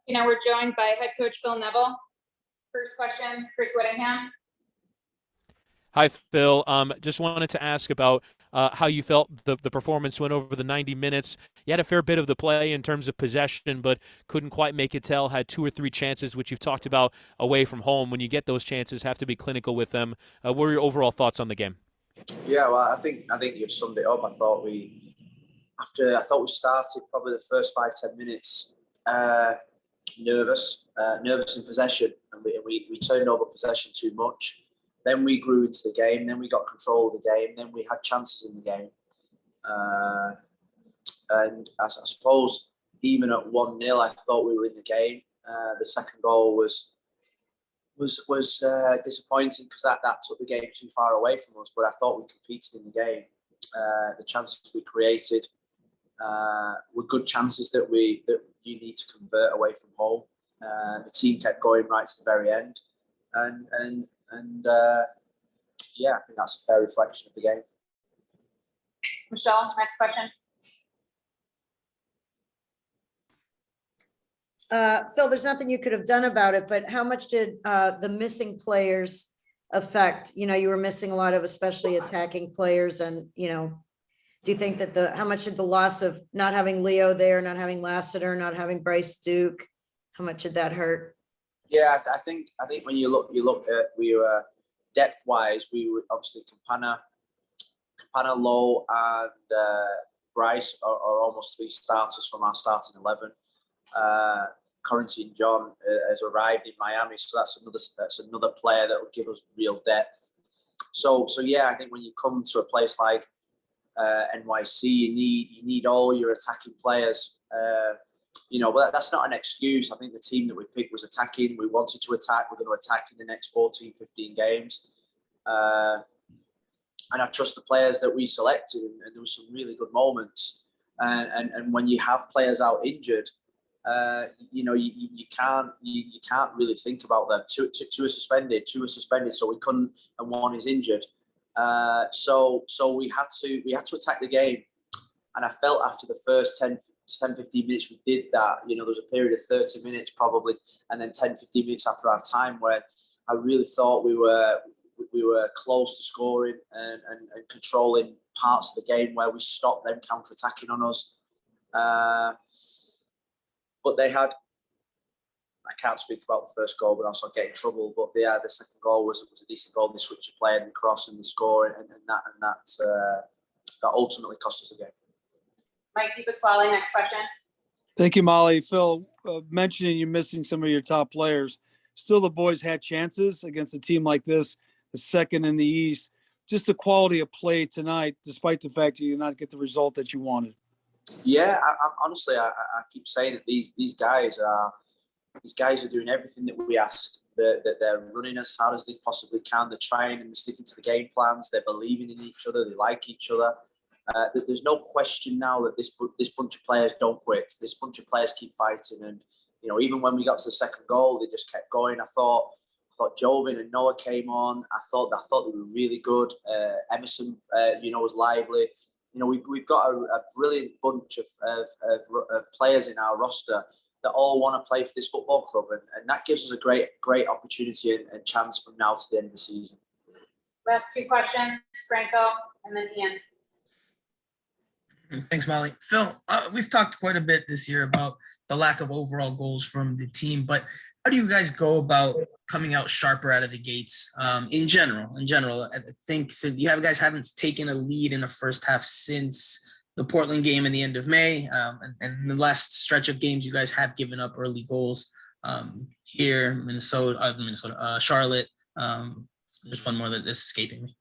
We're joined by head coach Phil Neville. First question, Chris Whittingham. Hi, Phil. Just wanted to ask about how you felt the performance went over the 90 minutes. You had a fair bit of the play in terms of possession, but couldn't quite make it tell. Had 2 or 3 chances, which you've talked about away from home. When you get those chances, have to be clinical with them. What were your overall thoughts on the game? Yeah, well, I think you've summed it up. I thought we started probably the first 5-10 minutes nervous in possession, and we turned over possession too much. Then we grew into the game. Then we got control of the game. Then we had chances in the game, and I suppose even at 1-0, I thought we were in the game. The second goal was disappointing because that took the game too far away from us. But I thought we competed in the game. The chances we created were good chances that you need to convert away from home. The team kept going right to the very end, and I think that's a fair reflection of the game. Michelle, next question. Phil, there's nothing you could have done about it, but how much did the missing players affect? You were missing a lot of especially attacking players, and do you think that how much did the loss of not having Leo there, not having Lassiter, not having Bryce Duke, how much did that hurt? Yeah, I think when you look at, we were depth wise, we were obviously Campana, Lowe, and Bryce are almost 3 starters from our starting 11. Quarantine John has arrived in Miami, so that's another player that will give us real depth. So yeah, I think when you come to a place like NYC, you need all your attacking players. But that's not an excuse. I think the team that we picked was attacking. We wanted to attack. We're going to attack in the next 14, 15 games. And I trust the players that we selected, and there were some really good moments. And when you have players out injured, you can't really think about them. Two are suspended, so we couldn't, and 1 is injured. So we had to attack the game. And I felt after the first 10, 15 minutes we did that. There was a period of 30 minutes probably, and then 10, 15 minutes after half time where I really thought we were close to scoring and controlling parts of the game where we stopped them counter-attacking on us. But they had, I can't speak about the first goal, but also get in trouble. But the second goal was a decent goal. They switched the play and the cross and the score, and that ultimately cost us the game. Mike DePasquale, next question. Thank you, Molly. Phil, mentioning you missing some of your top players, still the boys had chances against a team like this, the second in the East. Just the quality of play tonight, despite the fact that you did not get the result that you wanted. Yeah, honestly, I keep saying that these guys are doing everything that we ask. They're running as hard as they possibly can. They're trying and sticking to the game plans. They're believing in each other. They like each other. There's no question now that this bunch of players don't quit. This bunch of players keep fighting, and even when we got to the second goal, they just kept going. I thought Jovin and Noah came on. I thought they were really good. Emerson, was lively. We've got a brilliant bunch of players in our roster that all want to play for this football club, and that gives us a great opportunity and chance from now to the end of the season. Last 2 questions, Franco, and then Ian. Thanks, Molly. Phil, we've talked quite a bit this year about the lack of overall goals from the team, but how do you guys go about coming out sharper out of the gates in general? I think since you guys haven't taken a lead in the first half since the Portland game in the end of May, and the last stretch of games you guys have given up early goals here, Minnesota, Charlotte. There's one more that is escaping me.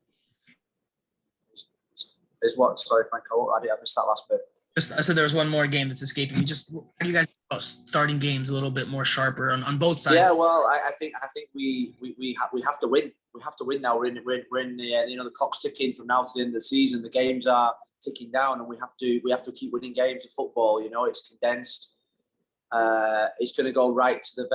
Is what? Sorry, Franco. I missed that last bit. I said there was one more game that's escaping me. Just how do you guys starting games a little bit more sharper on both sides? Yeah, well, I think we have to win. We have to win now. We're in the the clock's ticking from now to the end of the season. The games are ticking down, and we have to keep winning games of football. It's condensed. It's going to go right to the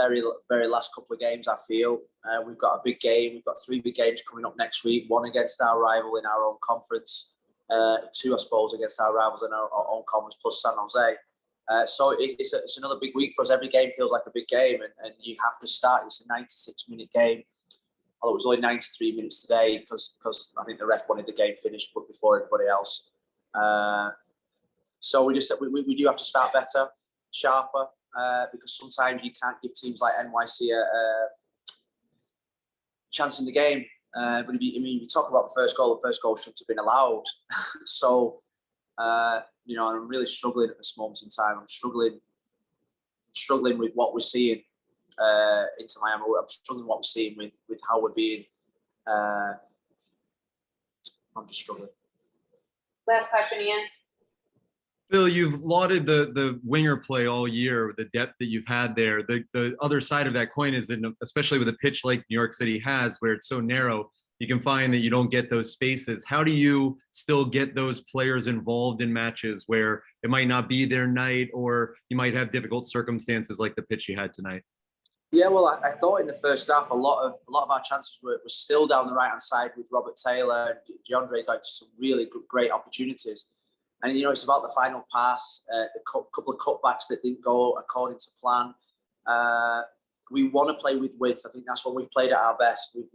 very last couple of games. I feel we've got a big game. We've got 3 big games coming up next week. 1 against our rival in our own conference. 2, I suppose, against our rivals in our own conference, plus San Jose. So it's another big week for us. Every game feels like a big game, and you have to start. It's a 96-minute game. Although it was only 93 minutes today because I think the ref wanted the game finished before everybody else. So we do have to start better, sharper, because sometimes you can't give teams like NYC a chance in the game. But if you talk about the first goal shouldn't have been allowed. So, I'm really struggling at this moment in time. I'm struggling with what we're seeing into Miami. I'm struggling with what we're seeing with how we're being. I'm just struggling. Last question, Ian. Phil, you've lauded the winger play all year, the depth that you've had there. The other side of that coin is, especially with a pitch like New York City has, where it's so narrow, you can find that you don't get those spaces. How do you still get those players involved in matches where it might not be their night, or you might have difficult circumstances like the pitch you had tonight? Yeah, well, I thought in the first half a lot of our chances were still down the right hand side with Robert Taylor and DeAndre got some really great opportunities. And it's about the final pass, the couple of cutbacks that didn't go according to plan. We want to play with width. I think that's when we've played at our best. When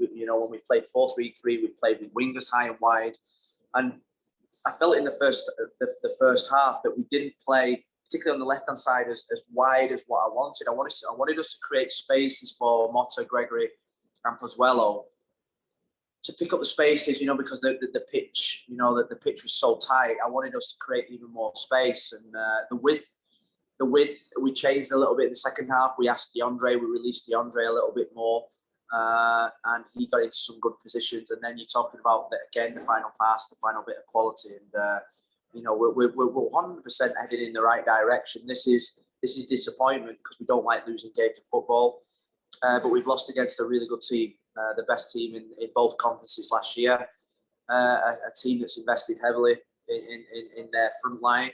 we've played 4-3-3, we've played with wingers high and wide. And I felt in the first half that we didn't play, particularly on the left-hand side, as wide as what I wanted. I wanted us to create spaces for Motta, Gregory, and Pozuelo to pick up the spaces, because the pitch, the pitch was so tight. I wanted us to create even more space, and the width we changed a little bit in the second half. We asked DeAndre, we released DeAndre a little bit more, and he got into some good positions. And then you're talking about the final pass, the final bit of quality, and we're 100% headed in the right direction. This is disappointment because we don't like losing games of football, but we've lost against a really good team, the best team in both conferences last year, a team that's invested heavily in their front line,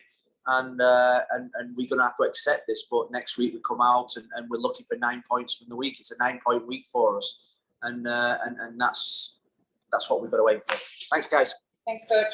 and we're going to have to accept this. But next week we come out and we're looking for 9 points from the week. It's a 9-point week for us, and that's what we've got to aim for. Thanks, guys. Thanks, Coach.